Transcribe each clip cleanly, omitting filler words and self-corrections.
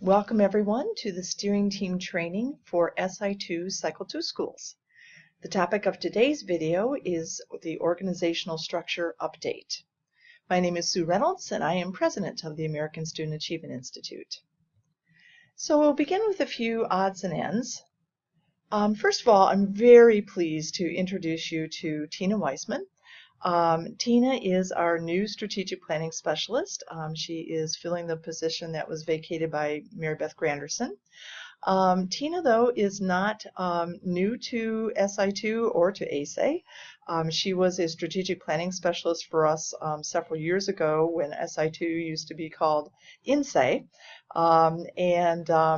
Welcome everyone to the steering team training for Si2 Cycle 2 schools. The topic of today's video is the organizational structure update. My name is Sue Reynolds and I am president of the American Student Achievement Institute. So we'll begin with a few odds and ends. First of all, I'm very pleased to introduce you to Tina Weissman. Tina is our new strategic planning specialist. She is filling the position that was vacated by Mary Beth Granderson. Tina, though, is not new to Si2 or to ASE. She was a strategic planning specialist for us several years ago when Si2 used to be called INSE.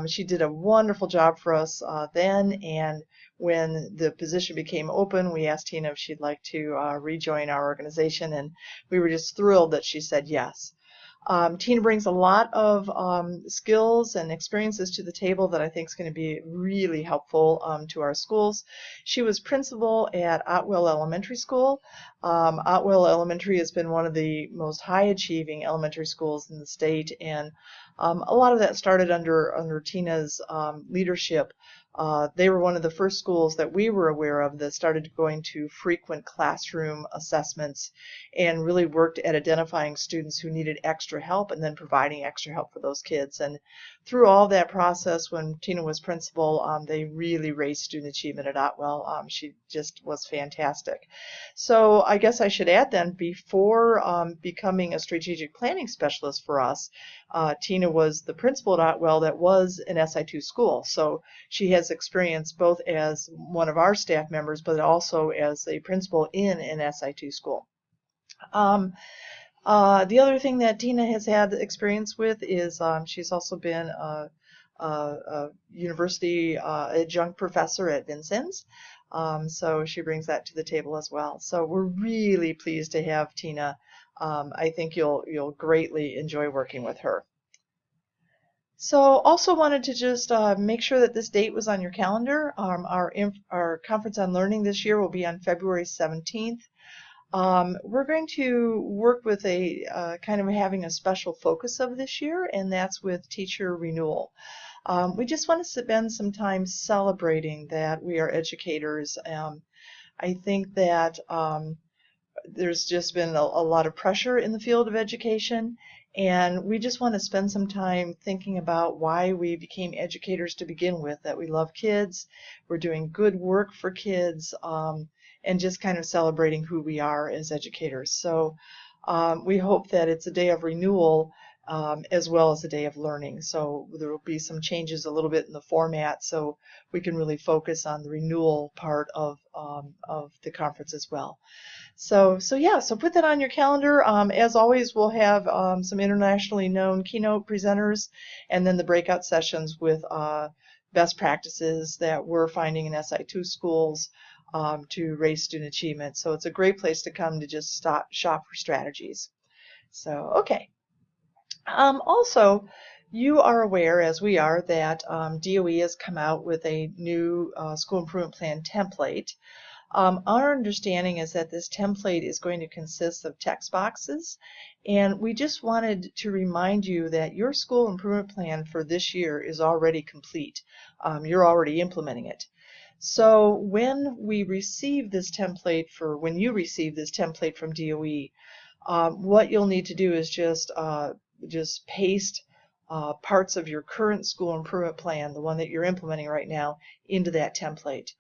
She did a wonderful job for us then, and when the position became open, we asked Tina if she'd like to rejoin our organization, and we were just thrilled that she said yes. Tina brings a lot of skills and experiences to the table that I think is going to be really helpful to our schools. She was principal at Otwell Elementary School. Otwell Elementary has been one of the most high-achieving elementary schools in the state, and a lot of that started under Tina's leadership. They were one of the first schools that we were aware of that started going to frequent classroom assessments and really worked at identifying students who needed extra help and then providing extra help for those kids. And through all that process, when Tina was principal, they really raised student achievement at Otwell. She just was fantastic. So I guess I should add then, before becoming a strategic planning specialist for us, Tina was the principal at Otwell that was an Si2 school. So she has experience both as one of our staff members, but also as a principal in an Si2 school. The other thing that Tina has had experience with is she's also been a university adjunct professor at Vincennes. So she brings that to the table as well. So we're really pleased to have Tina. I think you'll greatly enjoy working with her. So also wanted to just make sure that this date was on your calendar. Our conference on learning this year will be on February 17th. We're going to work with a kind of having a special focus of this year, and that's with teacher renewal. We just want to spend some time celebrating that we are educators. I think that there's just been a lot of pressure in the field of education, and we just want to spend some time thinking about why we became educators to begin with, that we love kids, we're doing good work for kids, and just kind of celebrating who we are as educators. So we hope that it's a day of renewal as well as a day of learning. So there will be some changes a little bit in the format so we can really focus on the renewal part of the conference as well. So put that on your calendar. As always, we'll have some internationally known keynote presenters and then the breakout sessions with best practices that we're finding in Si2 schools to raise student achievement. So it's a great place to come to just shop for strategies. So, okay. Also, you are aware, as we are, that DOE has come out with a new school improvement plan template. Our understanding is that this template is going to consist of text boxes, and we just wanted to remind you that your school improvement plan for this year is already complete. You're already implementing it. So when you receive this template from DOE, what you'll need to do is just paste parts of your current school improvement plan, the one that you're implementing right now, into that template.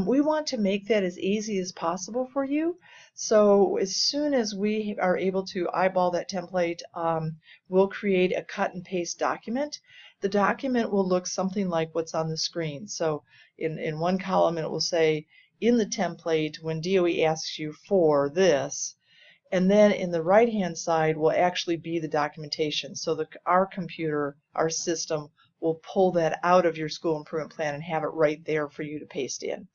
We want to make that as easy as possible for you. So as soon as we are able to eyeball that template, we'll create a cut and paste document. The document will look something like what's on the screen. So in one column it will say, in the template, when DOE asks you for this, and then in the right hand side will actually be the documentation. So our computer, our system, will pull that out of your school improvement plan and have it right there for you to paste in.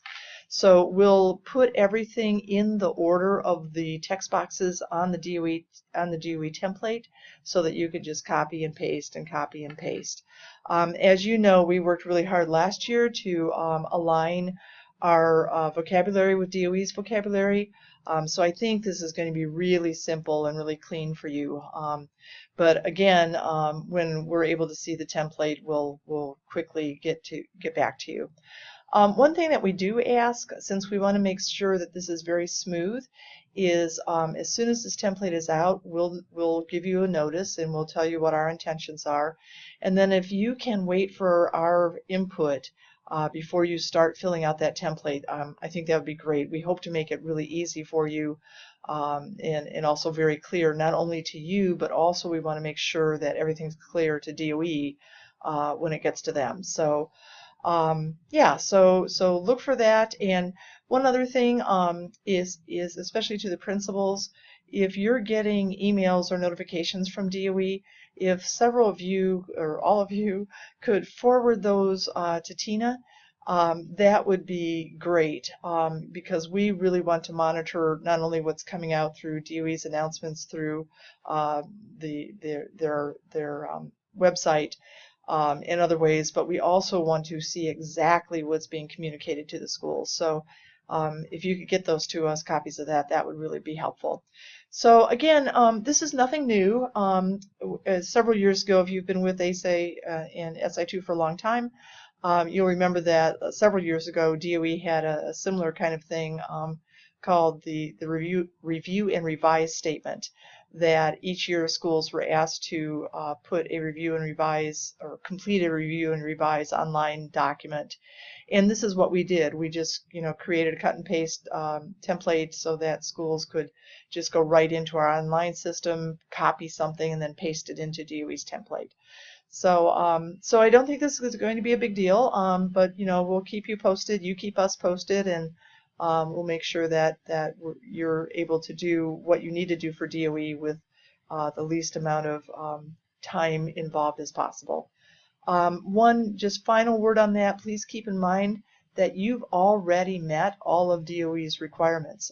So we'll put everything in the order of the text boxes on the DOE template so that you can just copy and paste and copy and paste. As you know, we worked really hard last year to align our vocabulary with DOE's vocabulary. So I think this is going to be really simple and really clean for you. But again, when we're able to see the template, we'll quickly get back to you. One thing that we do ask, since we want to make sure that this is very smooth, is as soon as this template is out, we'll give you a notice and we'll tell you what our intentions are. And then if you can wait for our input before you start filling out that template, I think that would be great. We hope to make it really easy for you and also very clear, not only to you, but also we want to make sure that everything's clear to DOE when it gets to them. So yeah, so look for that. And one other thing is especially to the principals, if you're getting emails or notifications from DOE, if several of you or all of you could forward those to Tina, that would be great because we really want to monitor not only what's coming out through DOE's announcements through their website, in other ways, but we also want to see exactly what's being communicated to the schools. So if you could get those to us, copies of that, that would really be helpful. So again, this is nothing new. Several years ago, if you've been with ASA and Si2 for a long time, you'll remember that several years ago, DOE had a similar kind of thing called the review and revise statement, that each year schools were asked to put a review and revise or complete a review and revise online document. And this is what we did. We just created a cut and paste template so that schools could just go right into our online system, copy something, and then paste it into DOE's template. So so I don't think this is going to be a big deal, but we'll keep you posted. You keep us posted, and we'll make sure that you're able to do what you need to do for DOE with the least amount of time involved as possible. One just final word on that, please keep in mind that you've already met all of DOE's requirements.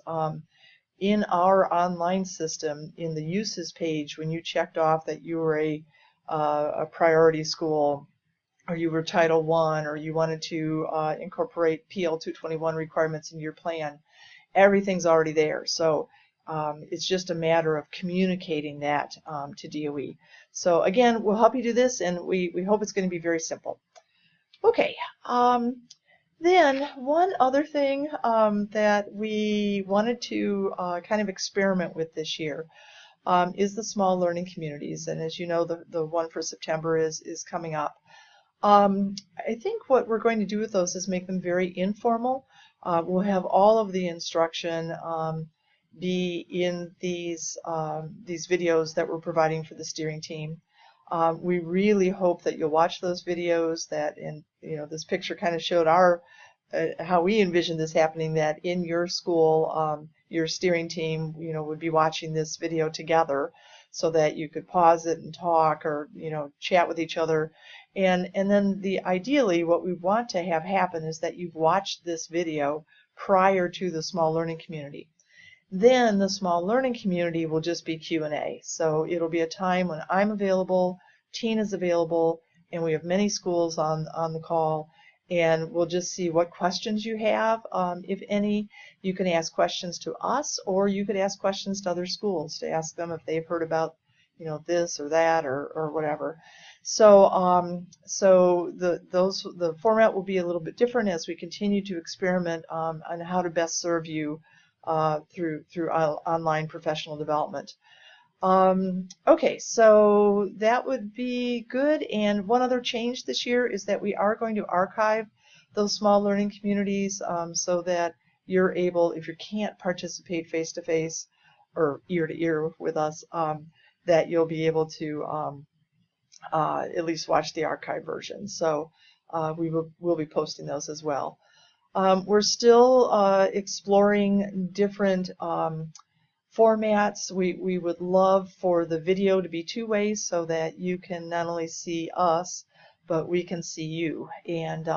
In our online system, in the uses page, when you checked off that you were a priority school, or you were Title I, or you wanted to incorporate PL 221 requirements in your plan, everything's already there. So it's just a matter of communicating that to DOE. So again, we'll help you do this, and we hope it's going to be very simple. Okay. Then one other thing that we wanted to kind of experiment with this year is the small learning communities. And as you know, the one for September is coming up. I think what we're going to do with those is make them very informal. We'll have all of the instruction be in these videos that we're providing for the steering team. We really hope that you'll watch those videos. That, and this picture kind of showed our how we envision this happening. That in your school, your steering team, would be watching this video together, so that you could pause it and talk, or chat with each other. And then ideally what we want to have happen is that you've watched this video prior to the small learning community. Then the small learning community will just be Q&A. So it'll be a time when I'm available, Tina's available, and we have many schools on the call, and we'll just see what questions you have. If any, you can ask questions to us, or you could ask questions to other schools to ask them if they've heard about this or that or whatever. So so the format will be a little bit different as we continue to experiment on how to best serve you through online professional development. Okay, so that would be good. And one other change this year is that we are going to archive those small learning communities so that you're able, if you can't participate face-to-face or ear-to-ear with us, that you'll be able to at least watch the archive version. So we'll be posting those as well. We're still exploring different formats. We would love for the video to be two ways, so that you can not only see us, but we can see you. And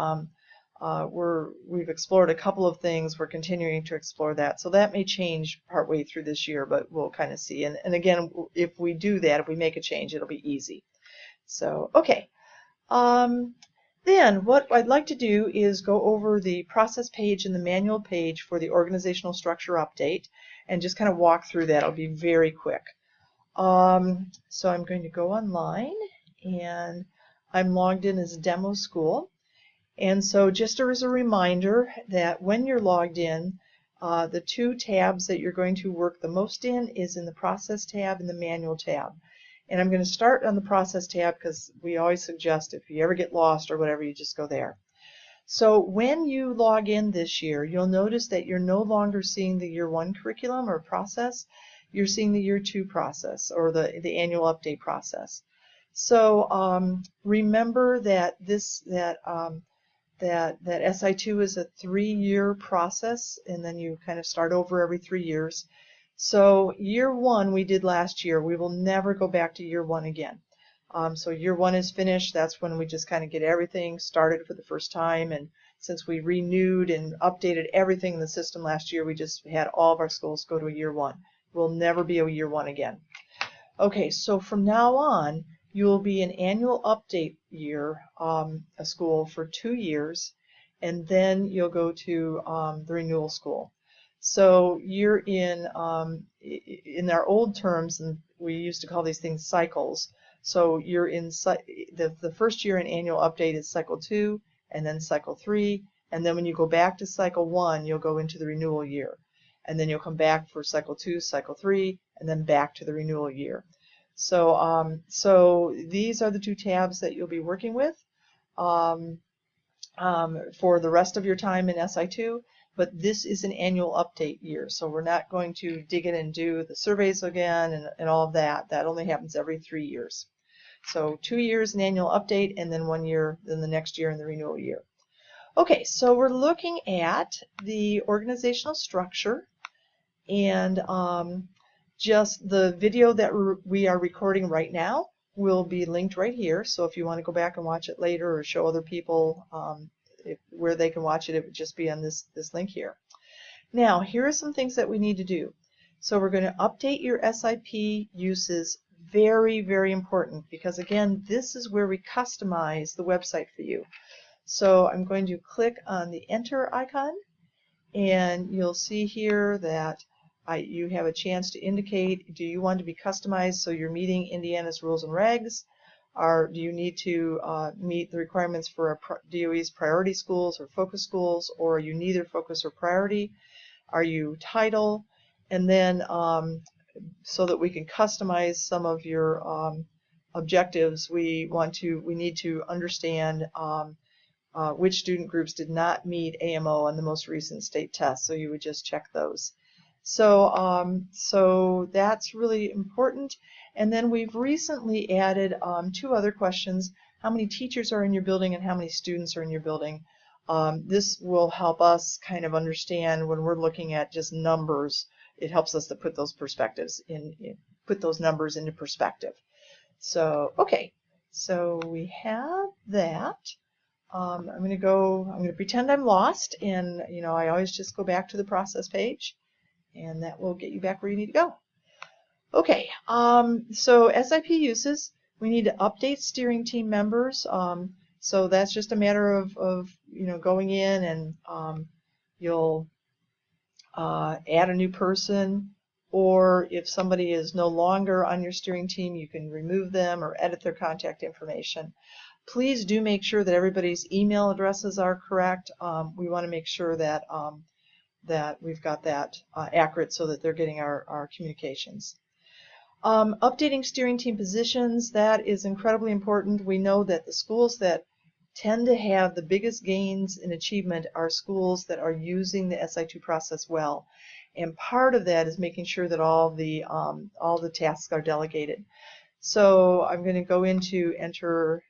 we've explored a couple of things. We're continuing to explore that. So that may change partway through this year, but we'll kind of see. And again, if we do that, if we make a change, it'll be easy. So, okay. Then what I'd like to do is go over the process page and the manual page for the organizational structure update and just kind of walk through that. It'll be very quick. So I'm going to go online, and I'm logged in as Demo School. And so just as a reminder that when you're logged in, the two tabs that you're going to work the most in is in the Process tab and the Manual tab. And I'm going to start on the Process tab because we always suggest if you ever get lost or whatever, you just go there. So when you log in this year, you'll notice that you're no longer seeing the Year 1 curriculum or process. You're seeing the Year 2 process or the annual update process. So remember that that Si2 is a 3-year process, and then you kind of start over every 3 years. So Year 1 we did last year. We will never go back to Year 1 again. So Year 1 is finished. That's when we just kind of get everything started for the first time. And since we renewed and updated everything in the system last year, we just had all of our schools go to a Year 1. We'll never be a Year 1 again. Okay, so from now on, you will be an annual update year, a school for 2 years, and then you'll go to the renewal school. So you're in our old terms, and we used to call these things cycles. So you're in the first year in annual update is cycle 2, and then cycle 3, and then when you go back to cycle 1, you'll go into the renewal year, and then you'll come back for cycle 2, cycle 3, and then back to the renewal year. So so these are the two tabs that you'll be working with for the rest of your time in Si2, but this is an annual update year, so we're not going to dig in and do the surveys again and all of that. That only happens every 3 years. So 2 years an annual update, and then 1 year, then the next year in the renewal year. Okay, so we're looking at the organizational structure, and just the video that we are recording right now will be linked right here. So if you want to go back and watch it later or show other people where they can watch it, it would just be on this link here. Now, here are some things that we need to do. So we're going to update your SIP uses. Very, very important, because again, this is where we customize the website for you. So I'm going to click on the enter icon, and you'll see here that you have a chance to indicate, do you want to be customized so you're meeting Indiana's rules and regs, or do you need to meet the requirements for DOE's priority schools or focus schools, or are you neither focus or priority? Are you title? And then so that we can customize some of your objectives, we need to understand which student groups did not meet AMO on the most recent state test. So you would just check those. So so that's really important. And then we've recently added 2 other questions: how many teachers are in your building and how many students are in your building. This will help us kind of understand when we're looking at just numbers. It helps us to put those put those numbers into perspective. So okay, so we have that. I'm going to pretend I'm lost, and I always just go back to the process page, and that will get you back where you need to go. Okay, so SIP uses, we need to update steering team members. So that's just a matter of going in, and you'll add a new person, or if somebody is no longer on your steering team, you can remove them or edit their contact information. Please do make sure that everybody's email addresses are correct. We want to make sure that that we've got that accurate so that they're getting our communications. Updating steering team positions, that is incredibly important. We know that the schools that tend to have the biggest gains in achievement are schools that are using the Si2 process well. And part of that is making sure that all the tasks are delegated. So I'm going to go into Enter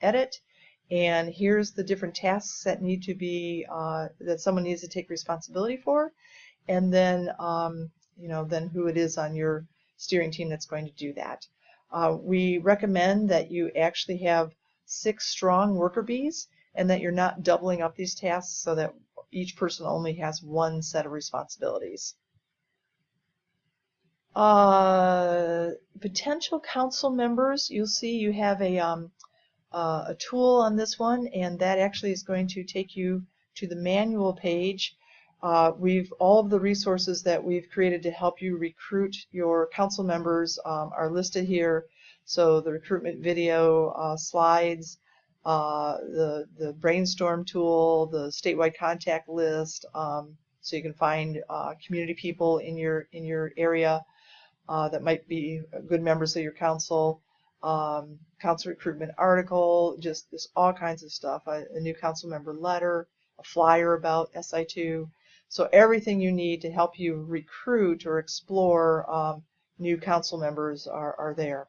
Edit, and here's the different tasks that need to be that someone needs to take responsibility for, and then then who it is on your steering team that's going to do that. We recommend that you actually have 6 strong worker bees, and that you're not doubling up these tasks so that each person only has 1 set of responsibilities. Potential council members, you'll see you have a a tool on this one, and that actually is going to take you to the manual page. All of the resources that we've created to help you recruit your council members are listed here. So the recruitment video, slides, the brainstorm tool, the statewide contact list, so you can find community people in your area that might be good members of your council. Council recruitment article, just all kinds of stuff. A new council member letter, a flyer about Si2. So everything you need to help you recruit or explore new council members are there.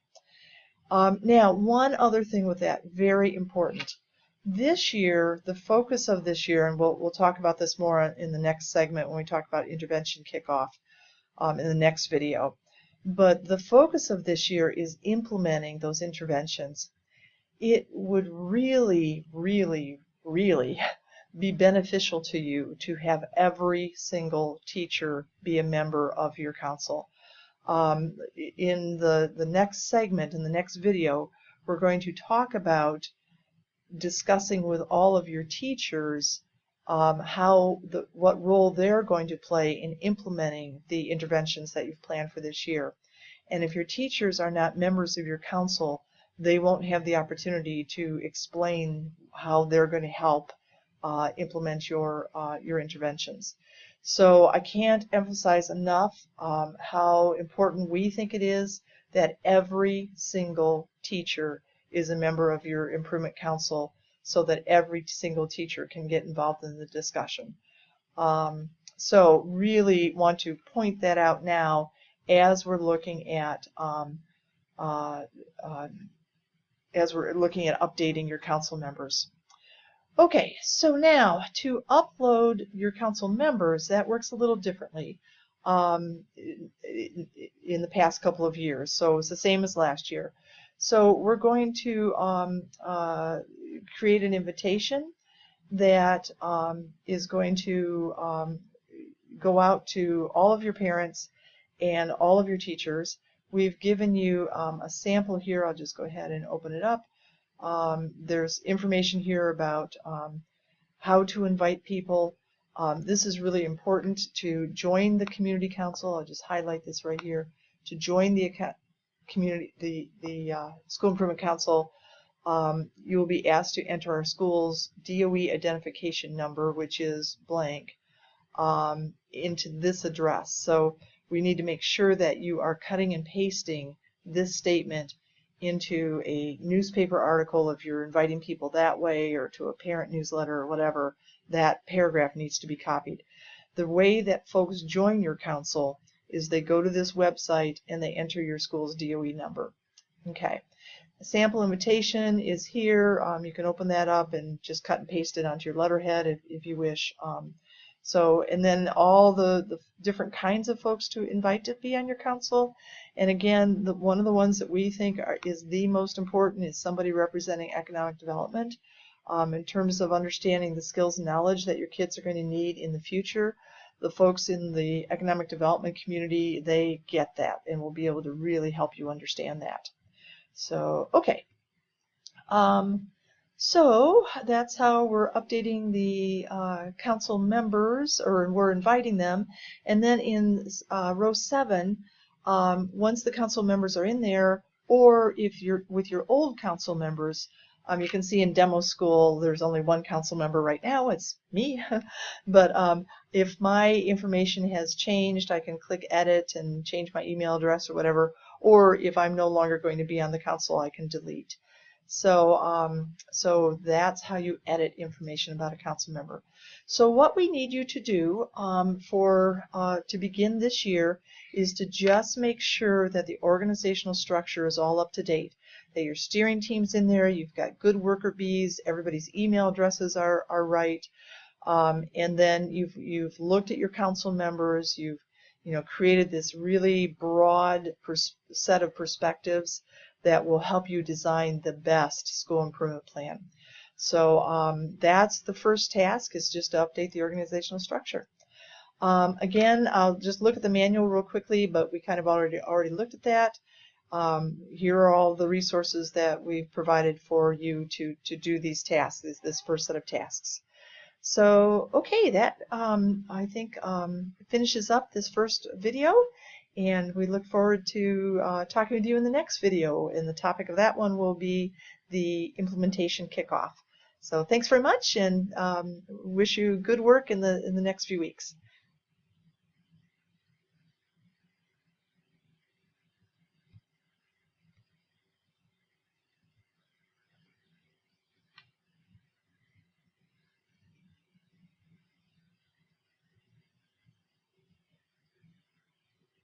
Now, one other thing with that, very important. This year, the focus of this year, and we'll talk about this more in the next segment when we talk about intervention kickoff in the next video. But the focus of this year is implementing those interventions. It would really, really, really be beneficial to you to have every single teacher be a member of your council. In the next segment, in the next video, we're going to talk about discussing with all of your teachers what role they're going to play in implementing the interventions that you've planned for this year. And if your teachers are not members of your council, they won't have the opportunity to explain how they're going to help implement your interventions. So I can't emphasize enough how important we think it is that every single teacher is a member of your improvement council, so that every single teacher can get involved in the discussion. So really want to point that out now as we're looking at updating your council members. Okay, so now to upload your council members, that works a little differently in the past couple of years. So it's the same as last year. So we're going to create an invitation that is going to go out to all of your parents and all of your teachers. We've given you a sample here. I'll just go ahead and open it up. There's information here about how to invite people. This is really important to join the community council. I'll just highlight this right here. To join the school improvement council, you will be asked to enter our school's DOE identification number, which is blank, into this address. So we need to make sure that you are cutting and pasting this statement into a newspaper article if you're inviting people that way, or to a parent newsletter or whatever. That paragraph needs to be copied. The way that folks join your council is they go to this website and they enter your school's DOE number. Okay. A sample invitation is here. You can open that up and just cut and paste it onto your letterhead if you wish. And then all the different kinds of folks to invite to be on your council. And again, one of the ones that we think is the most important is somebody representing economic development, in terms of understanding the skills and knowledge that your kids are going to need in the future. The folks in the economic development community, they get that and will be able to really help you understand that. So, okay. So that's how we're updating the council members, or we're inviting them. And then in row 7, once the council members are in there, or if you're with your old council members, you can see in demo school there's only one council member right now, it's me. But if my information has changed, I can click edit and change my email address or whatever. Or if I'm no longer going to be on the council, I can delete. So, so that's how you edit information about a council member. So what we need you to do to begin this year is to just make sure that the organizational structure is all up to date, that your steering team's in there, you've got good worker bees, everybody's email addresses are right, and then you've looked at your council members, you've created this really broad set of perspectives that will help you design the best school improvement plan. So that's the first task, is just to update the organizational structure. Again, I'll just look at the manual real quickly, but we kind of already looked at that. here are all the resources that we've provided for you to do these tasks, this first set of tasks. So, okay, that I think finishes up this first video, and we look forward to talking with you in the next video. And the topic of that one will be the implementation kickoff. So thanks very much, and wish you good work in the next few weeks.